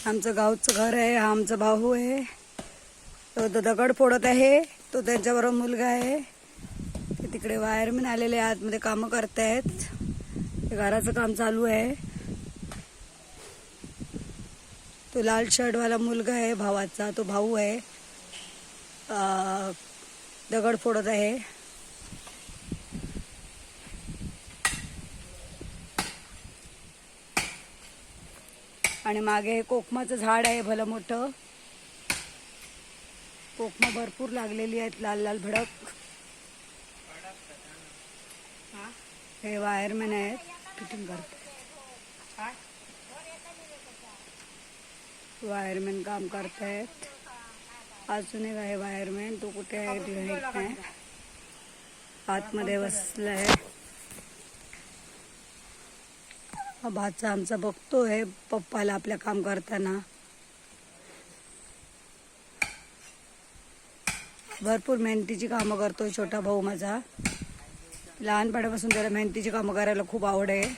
आमचं गावचं घर आहे. हा आमचा भाऊ आहे. तो दगड फोडत आहे. तो त्यांच्याबरोबर मुलगा आहे. ते तिकडे वायरमॅन आलेले आतमध्ये कामं करतायत. घराचं काम चालू आहे. तो लाल शर्टवाला मुलगा आहे भावाचा. तो भाऊ आहे. दगड फोडत आहे. आणि मागे हे कोकमाचं झाड आहे भलं मोठं. कोकमा भरपूर लागलेली आहेत, लाल लाल भडक. हे वायरमॅन आहेत, फिटिंग करतात. वायरमॅन काम करतायत. अजून एक आहे वायरमॅन. तो कुठे आहे माहित नाही. आतमध्ये बसलाय. भाचा आमचा बघतोय पप्पाला आपल्या काम करताना. भरपूर मेहनतीची कामं करतोय छोटा भाऊ माझा. लहानपणापासून त्याला मेहनतीची कामं करायला खूप आवड आहे.